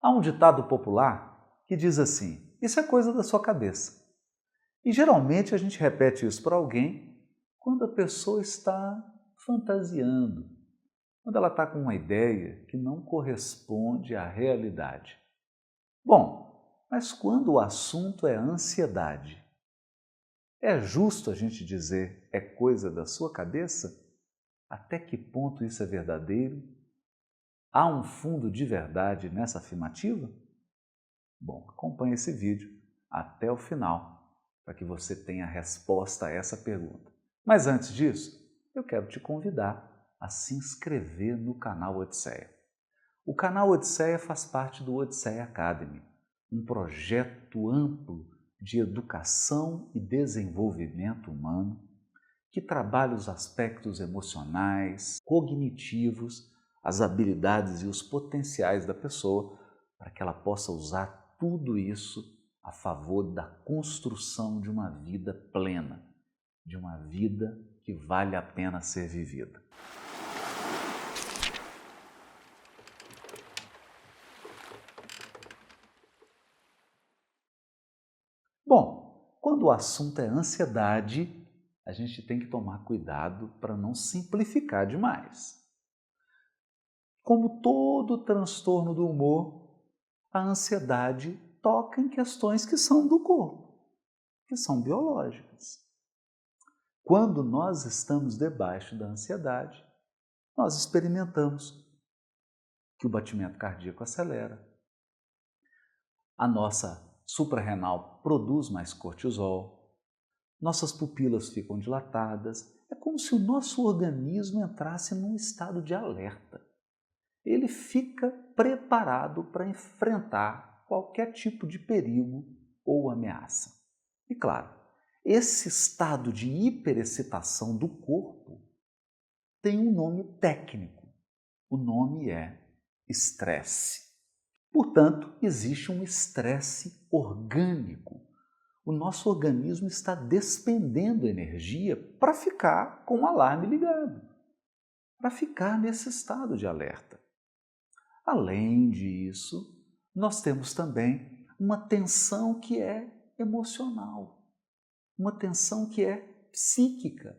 Há um ditado popular que diz assim: isso é coisa da sua cabeça. E geralmente a gente repete isso para alguém quando a pessoa está fantasiando, quando ela está com uma ideia que não corresponde à realidade. Bom, mas quando o assunto é ansiedade, é justo a gente dizer é coisa da sua cabeça? Até que ponto isso é verdadeiro? Há um fundo de verdade nessa afirmativa? Bom, acompanhe esse vídeo até o final para que você tenha a resposta a essa pergunta. Mas antes disso, eu quero te convidar a se inscrever no canal Odisseia. O canal Odisseia faz parte do Odisseia Academy, um projeto amplo de educação e desenvolvimento humano que trabalha os aspectos emocionais, cognitivos, as habilidades e os potenciais da pessoa para que ela possa usar tudo isso a favor da construção de uma vida plena, de uma vida que vale a pena ser vivida. Bom, quando o assunto é ansiedade, a gente tem que tomar cuidado para não simplificar demais. Como todo transtorno do humor, a ansiedade toca em questões que são do corpo, que são biológicas. Quando nós estamos debaixo da ansiedade, nós experimentamos que o batimento cardíaco acelera, a nossa suprarrenal produz mais cortisol, nossas pupilas ficam dilatadas, é como se o nosso organismo entrasse num estado de alerta. Ele fica preparado para enfrentar qualquer tipo de perigo ou ameaça. E claro, esse estado de hiperexcitação do corpo tem um nome técnico. O nome é estresse. Portanto, existe um estresse orgânico. O nosso organismo está despendendo energia para ficar com o alarme ligado, para ficar nesse estado de alerta. Além disso, nós temos também uma tensão que é emocional, uma tensão que é psíquica.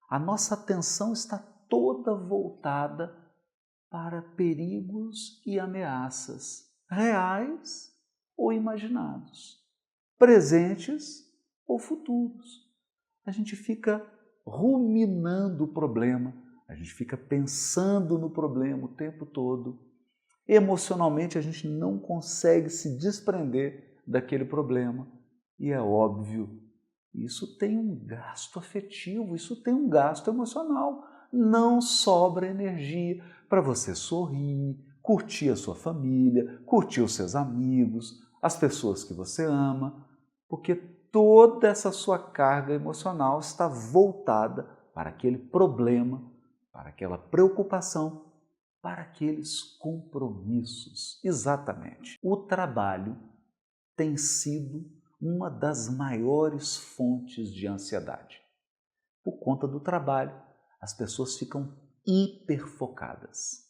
A nossa atenção está toda voltada para perigos e ameaças reais ou imaginados, presentes ou futuros. A gente fica ruminando o problema, a gente fica pensando no problema o tempo todo. Emocionalmente, a gente não consegue se desprender daquele problema. E é óbvio, isso tem um gasto afetivo, isso tem um gasto emocional. Não sobra energia para você sorrir, curtir a sua família, curtir os seus amigos, as pessoas que você ama, porque toda essa sua carga emocional está voltada para aquele problema, para aquela preocupação, para aqueles compromissos. Exatamente. O trabalho tem sido uma das maiores fontes de ansiedade. Por conta do trabalho, as pessoas ficam hiperfocadas.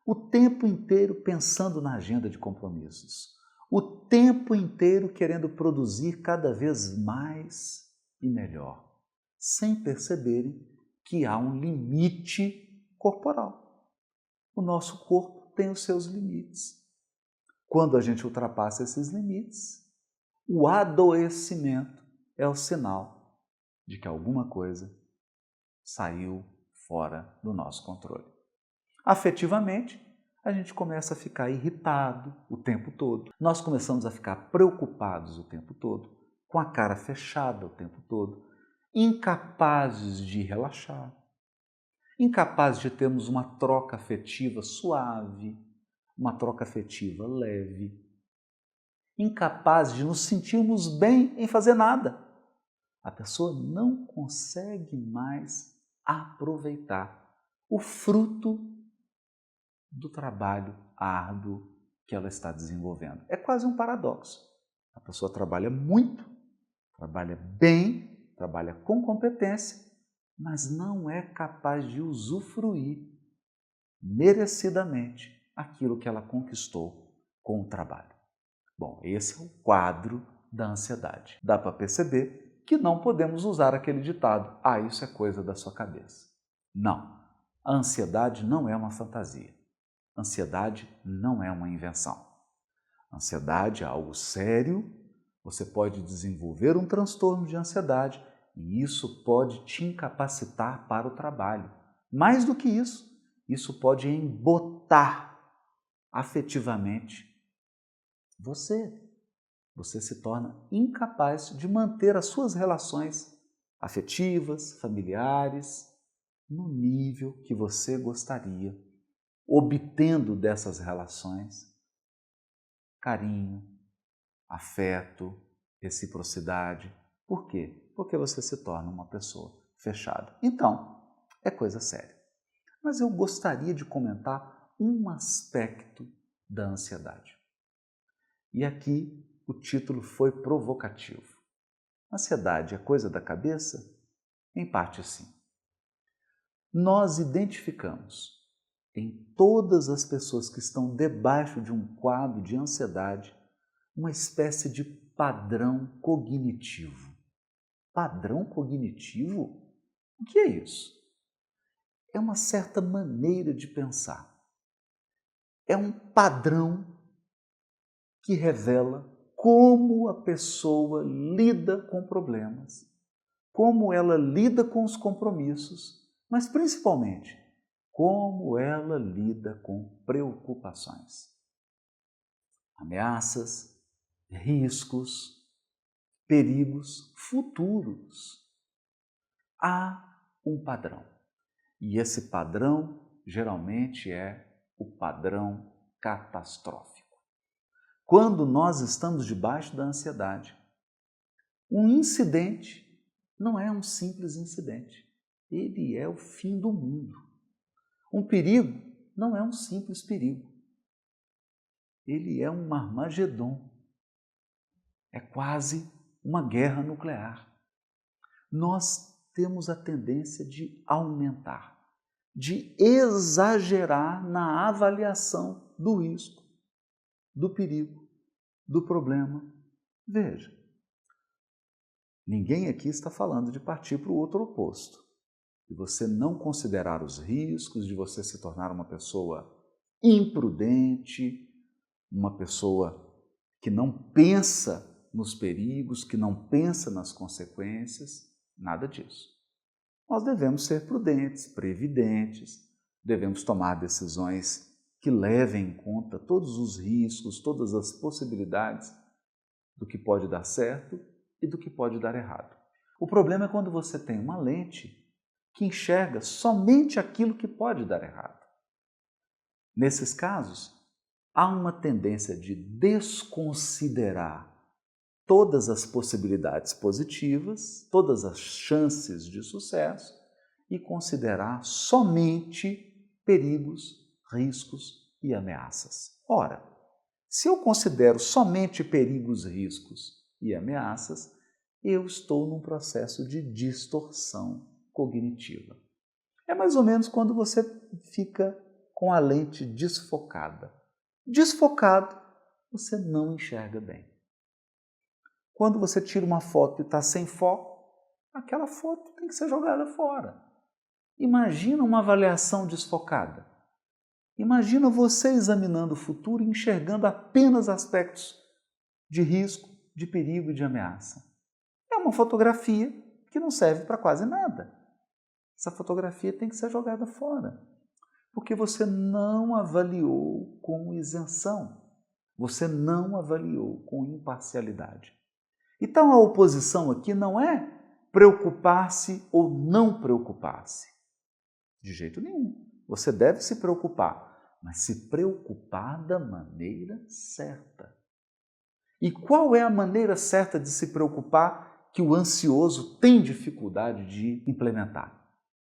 O tempo inteiro pensando na agenda de compromissos. O tempo inteiro querendo produzir cada vez mais e melhor, sem perceberem que há um limite corporal. O nosso corpo tem os seus limites. Quando a gente ultrapassa esses limites, o adoecimento é o sinal de que alguma coisa saiu fora do nosso controle. Afetivamente, a gente começa a ficar irritado o tempo todo. Nós começamos a ficar preocupados o tempo todo, com a cara fechada o tempo todo, incapazes de relaxar, incapazes de termos uma troca afetiva suave, uma troca afetiva leve, incapazes de nos sentirmos bem em fazer nada. A pessoa não consegue mais aproveitar o fruto do trabalho árduo que ela está desenvolvendo. É quase um paradoxo. A pessoa trabalha muito, trabalha bem, trabalha com competência, mas não é capaz de usufruir merecidamente aquilo que ela conquistou com o trabalho. Bom, esse é o quadro da ansiedade. Dá para perceber que não podemos usar aquele ditado: ah, isso é coisa da sua cabeça. Não, a ansiedade não é uma fantasia. A ansiedade não é uma invenção. A ansiedade é algo sério, você pode desenvolver um transtorno de ansiedade e isso pode te incapacitar para o trabalho. Mais do que isso pode embotar afetivamente você. Você se torna incapaz de manter as suas relações afetivas, familiares, no nível que você gostaria, obtendo dessas relações carinho, afeto, reciprocidade. Por quê? Porque você se torna uma pessoa fechada. Então, é coisa séria. Mas eu gostaria de comentar um aspecto da ansiedade. E aqui o título foi provocativo. Ansiedade é coisa da cabeça? Em parte, sim. Nós identificamos em todas as pessoas que estão debaixo de um quadro de ansiedade uma espécie de padrão cognitivo. Padrão cognitivo? O que é isso? É uma certa maneira de pensar. É um padrão que revela como a pessoa lida com problemas, como ela lida com os compromissos, mas principalmente como ela lida com preocupações, ameaças, riscos, perigos futuros. Há um padrão. E esse padrão geralmente é o padrão catastrófico. Quando nós estamos debaixo da ansiedade, um incidente não é um simples incidente. Ele é o fim do mundo. Um perigo não é um simples perigo. Ele é um Armagedon. É quase uma guerra nuclear. Nós temos a tendência de aumentar, de exagerar na avaliação do risco, do perigo, do problema. Veja, ninguém aqui está falando de partir para o outro oposto, de você não considerar os riscos, de você se tornar uma pessoa imprudente, uma pessoa que não pensa nos perigos, que não pensa nas consequências, nada disso. Nós devemos ser prudentes, previdentes, devemos tomar decisões que levem em conta todos os riscos, todas as possibilidades do que pode dar certo e do que pode dar errado. O problema é quando você tem uma lente que enxerga somente aquilo que pode dar errado. Nesses casos, há uma tendência de desconsiderar todas as possibilidades positivas, todas as chances de sucesso e considerar somente perigos, riscos e ameaças. Ora, se eu considero somente perigos, riscos e ameaças, eu estou num processo de distorção cognitiva. É mais ou menos quando você fica com a lente desfocada. Desfocado, você não enxerga bem. Quando você tira uma foto e está sem foco, aquela foto tem que ser jogada fora. Imagina uma avaliação desfocada. Imagina você examinando o futuro e enxergando apenas aspectos de risco, de perigo e de ameaça. É uma fotografia que não serve para quase nada. Essa fotografia tem que ser jogada fora, porque você não avaliou com isenção, você não avaliou com imparcialidade. Então a oposição aqui não é preocupar-se ou não preocupar-se. De jeito nenhum. Você deve se preocupar, mas se preocupar da maneira certa. E qual é a maneira certa de se preocupar que o ansioso tem dificuldade de implementar?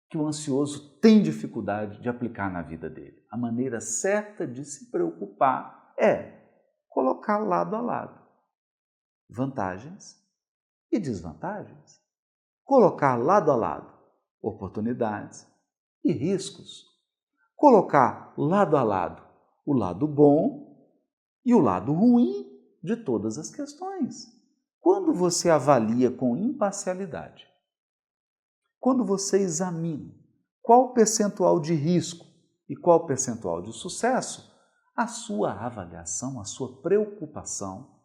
Que o ansioso tem dificuldade de aplicar na vida dele? A maneira certa de se preocupar é colocar lado a lado vantagens e desvantagens. Colocar lado a lado oportunidades e riscos. Colocar lado a lado o lado bom e o lado ruim de todas as questões. Quando você avalia com imparcialidade, quando você examina qual o percentual de risco e qual o percentual de sucesso, a sua avaliação, a sua preocupação,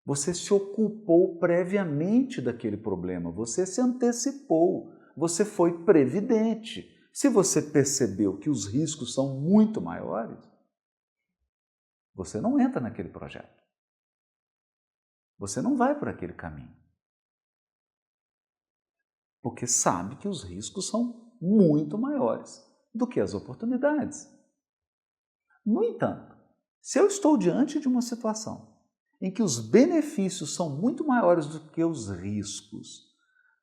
você se ocupou previamente daquele problema, você se antecipou, você foi previdente. Se você percebeu que os riscos são muito maiores, você não entra naquele projeto. Você não vai por aquele caminho. Porque sabe que os riscos são muito maiores do que as oportunidades. No entanto, se eu estou diante de uma situação em que os benefícios são muito maiores do que os riscos,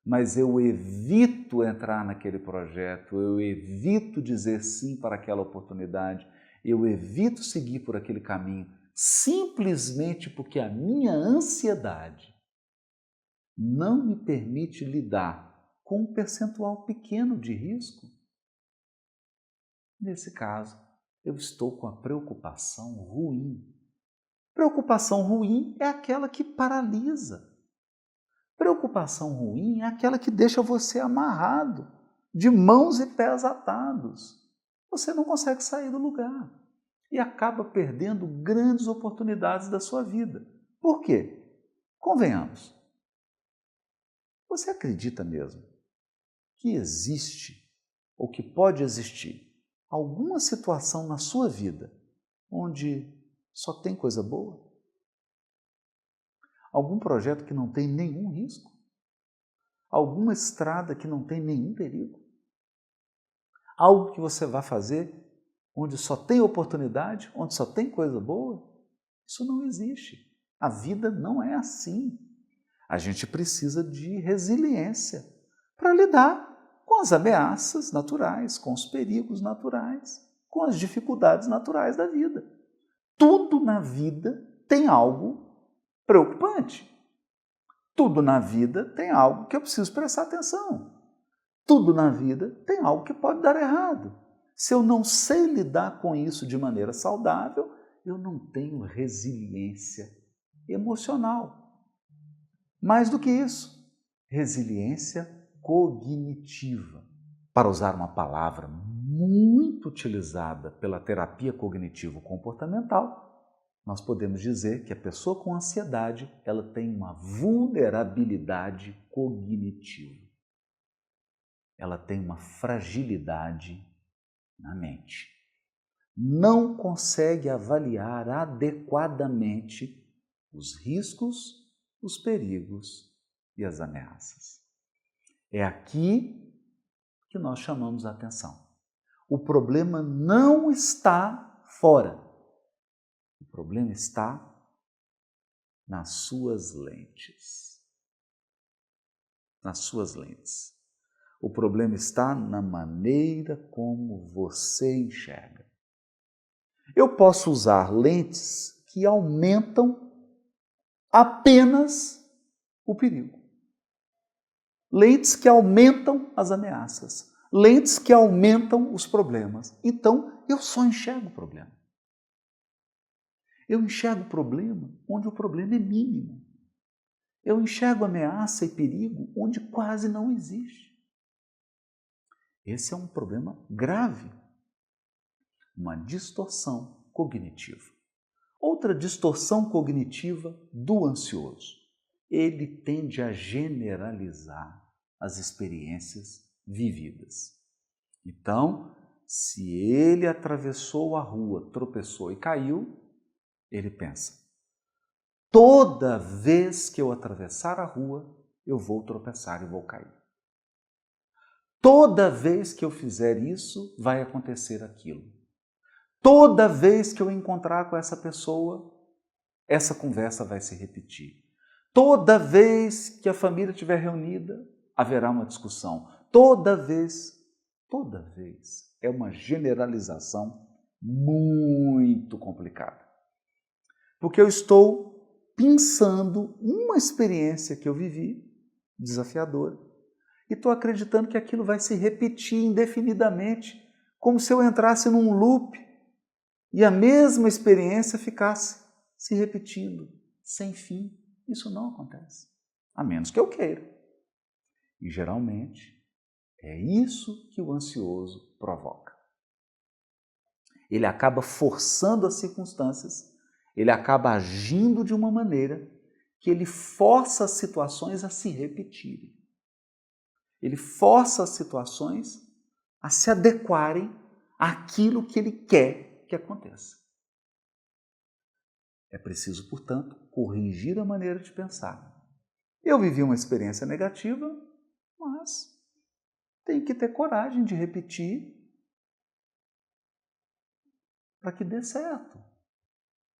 mas eu evito entrar naquele projeto, eu evito dizer sim para aquela oportunidade, eu evito seguir por aquele caminho, simplesmente porque a minha ansiedade não me permite lidar com um percentual pequeno de risco. Nesse caso, eu estou com a preocupação ruim. Preocupação ruim é aquela que paralisa. Preocupação ruim é aquela que deixa você amarrado, de mãos e pés atados. Você não consegue sair do lugar e acaba perdendo grandes oportunidades da sua vida. Por quê? Convenhamos. Você acredita mesmo que existe ou que pode existir alguma situação na sua vida onde só tem coisa boa? Algum projeto que não tem nenhum risco? Alguma estrada que não tem nenhum perigo? Algo que você vai fazer onde só tem oportunidade, onde só tem coisa boa? Isso não existe. A vida não é assim. A gente precisa de resiliência para lidar com as ameaças naturais, com os perigos naturais, com as dificuldades naturais da vida. Tudo na vida tem algo preocupante. Tudo na vida tem algo que eu preciso prestar atenção. Tudo na vida tem algo que pode dar errado. Se eu não sei lidar com isso de maneira saudável, eu não tenho resiliência emocional. Mais do que isso, resiliência cognitiva. Para usar uma palavra muito utilizada pela terapia cognitivo-comportamental, nós podemos dizer que a pessoa com ansiedade, ela tem uma vulnerabilidade cognitiva. Ela tem uma fragilidade na mente. Não consegue avaliar adequadamente os riscos, os perigos e as ameaças. É aqui que nós chamamos a atenção. O problema não está fora. O problema está nas suas lentes. Nas suas lentes. O problema está na maneira como você enxerga. Eu posso usar lentes que aumentam apenas o perigo. Lentes que aumentam as ameaças. Lentes que aumentam os problemas. Então, eu só enxergo o problema. Eu enxergo o problema onde o problema é mínimo. Eu enxergo ameaça e perigo onde quase não existe. Esse é um problema grave. Uma distorção cognitiva. Outra distorção cognitiva do ansioso. Ele tende a generalizar as experiências vividas. Então, se ele atravessou a rua, tropeçou e caiu, ele pensa: toda vez que eu atravessar a rua, eu vou tropeçar e vou cair. Toda vez que eu fizer isso, vai acontecer aquilo. Toda vez que eu encontrar com essa pessoa, essa conversa vai se repetir. Toda vez que a família estiver reunida, haverá uma discussão. Toda vez é uma generalização muito complicada. Porque eu estou pensando uma experiência que eu vivi, desafiadora, e estou acreditando que aquilo vai se repetir indefinidamente, como se eu entrasse num loop e a mesma experiência ficasse se repetindo, sem fim. Isso não acontece, a menos que eu queira. E geralmente é isso que o ansioso provoca. Ele acaba forçando as circunstâncias, ele acaba agindo de uma maneira que ele força as situações a se repetirem. Ele força as situações a se adequarem àquilo que ele quer que aconteça. É preciso, portanto, corrigir a maneira de pensar. Eu vivi uma experiência negativa, mas tenho que ter coragem de repetir para que dê certo.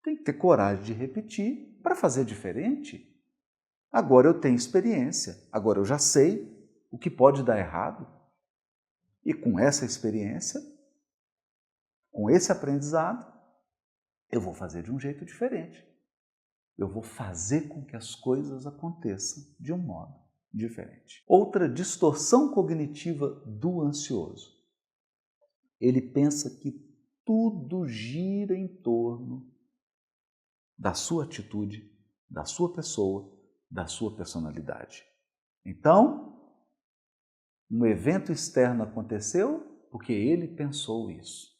Tem que ter coragem de repetir para fazer diferente. Agora eu tenho experiência, agora eu já sei o que pode dar errado. E com essa experiência, com esse aprendizado, eu vou fazer de um jeito diferente. Eu vou fazer com que as coisas aconteçam de um modo diferente. Outra distorção cognitiva do ansioso. Ele pensa que tudo gira em torno da sua atitude, da sua pessoa, da sua personalidade. Então, um evento externo aconteceu porque ele pensou isso.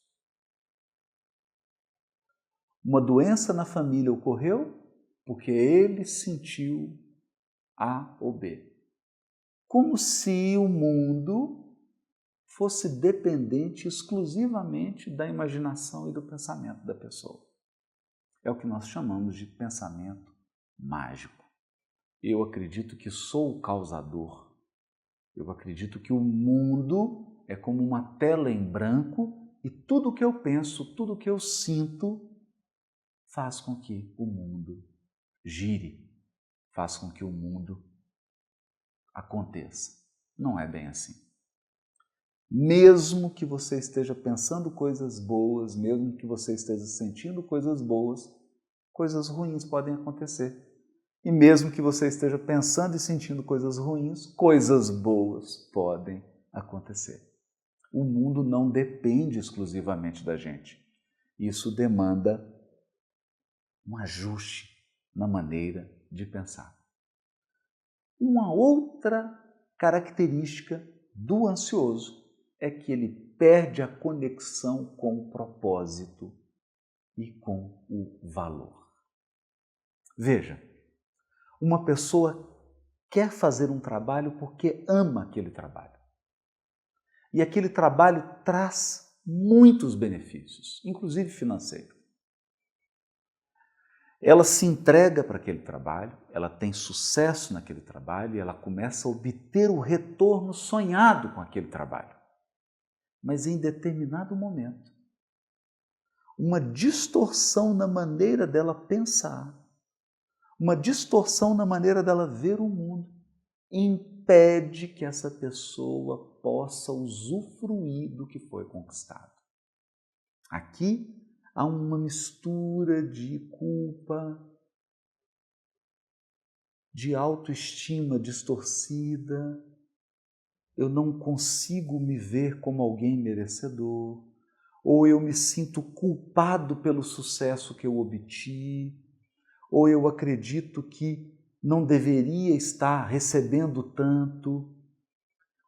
Uma doença na família ocorreu porque ele sentiu A ou B. Como se o mundo fosse dependente exclusivamente da imaginação e do pensamento da pessoa. É o que nós chamamos de pensamento mágico. Eu acredito que sou o causador. Eu acredito que o mundo é como uma tela em branco e tudo o que eu penso, tudo o que eu sinto faz com que o mundo gire, faz com que o mundo aconteça. Não é bem assim. Mesmo que você esteja pensando coisas boas, mesmo que você esteja sentindo coisas boas, coisas ruins podem acontecer. E mesmo que você esteja pensando e sentindo coisas ruins, coisas boas podem acontecer. O mundo não depende exclusivamente da gente. Isso demanda um ajuste na maneira de pensar. Uma outra característica do ansioso é que ele perde a conexão com o propósito e com o valor. Veja, uma pessoa quer fazer um trabalho porque ama aquele trabalho. E aquele trabalho traz muitos benefícios, inclusive financeiros. Ela se entrega para aquele trabalho, ela tem sucesso naquele trabalho e ela começa a obter o retorno sonhado com aquele trabalho. Mas em determinado momento, uma distorção na maneira dela pensar, uma distorção na maneira dela ver o mundo, impede que essa pessoa possa usufruir do que foi conquistado. Aqui há uma mistura de culpa, de autoestima distorcida. Eu não consigo me ver como alguém merecedor, ou eu me sinto culpado pelo sucesso que eu obtive, ou eu acredito que não deveria estar recebendo tanto,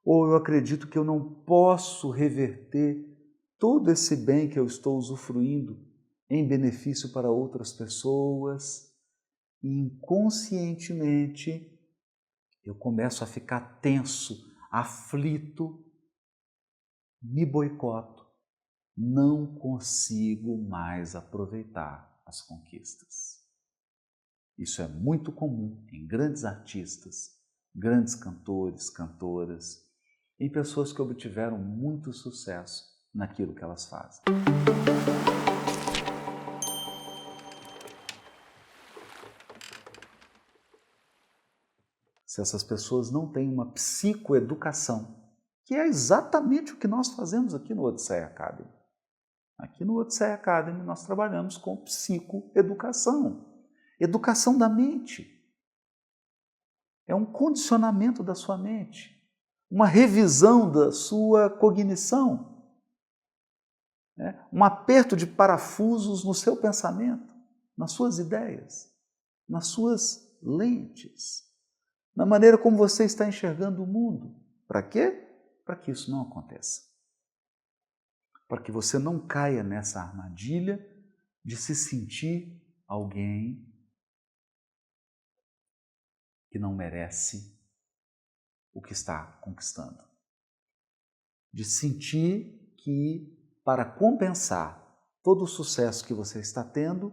ou eu acredito que eu não posso reverter todo esse bem que eu estou usufruindo em benefício para outras pessoas. E inconscientemente eu começo a ficar tenso, aflito, me boicoto, não consigo mais aproveitar as conquistas. Isso é muito comum em grandes artistas, grandes cantores, cantoras, em pessoas que obtiveram muito sucesso naquilo que elas fazem. Se essas pessoas não têm uma psicoeducação, que é exatamente o que nós fazemos aqui no Odisseia Academy. Aqui no Odisseia Academy nós trabalhamos com psicoeducação, educação da mente. É um condicionamento da sua mente, uma revisão da sua cognição, um aperto de parafusos no seu pensamento. nas suas ideias, nas suas lentes, na maneira como você está enxergando o mundo. Para quê? Para que isso não aconteça. Para que você não caia nessa armadilha de se sentir alguém que não merece o que está conquistando. De sentir que, para compensar todo o sucesso que você está tendo,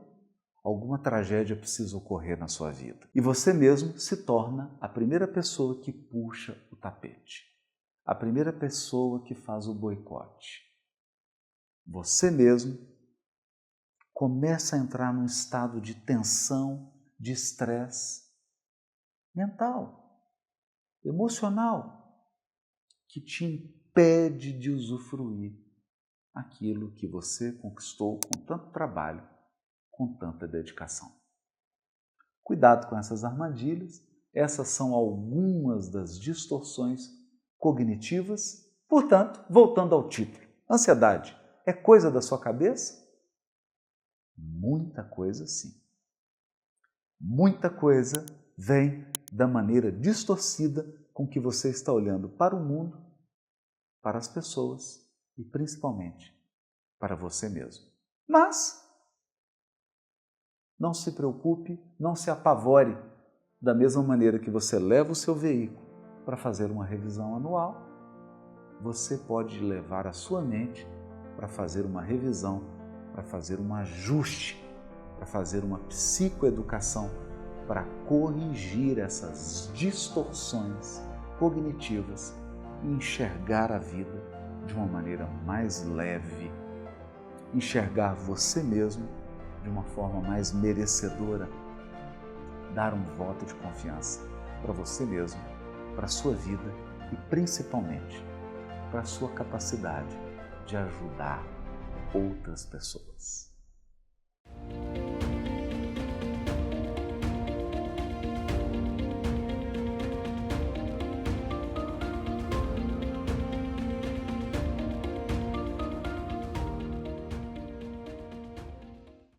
alguma tragédia precisa ocorrer na sua vida. E você mesmo se torna a primeira pessoa que puxa o tapete. A primeira pessoa que faz o boicote. Você mesmo começa a entrar num estado de tensão, de estresse mental, emocional, que te impede de usufruir aquilo que você conquistou com tanto trabalho, com tanta dedicação. Cuidado com essas armadilhas, essas são algumas das distorções cognitivas. Portanto, voltando ao título, ansiedade é coisa da sua cabeça? Muita coisa sim. Muita coisa vem da maneira distorcida com que você está olhando para o mundo, para as pessoas e principalmente para você mesmo. Mas não se preocupe, não se apavore. Da mesma maneira que você leva o seu veículo para fazer uma revisão anual, você pode levar a sua mente para fazer uma revisão, para fazer um ajuste, para fazer uma psicoeducação, para corrigir essas distorções cognitivas e enxergar a vida de uma maneira mais leve, enxergar você mesmo de uma forma mais merecedora, dar um voto de confiança para você mesmo, para a sua vida e principalmente para a sua capacidade de ajudar outras pessoas.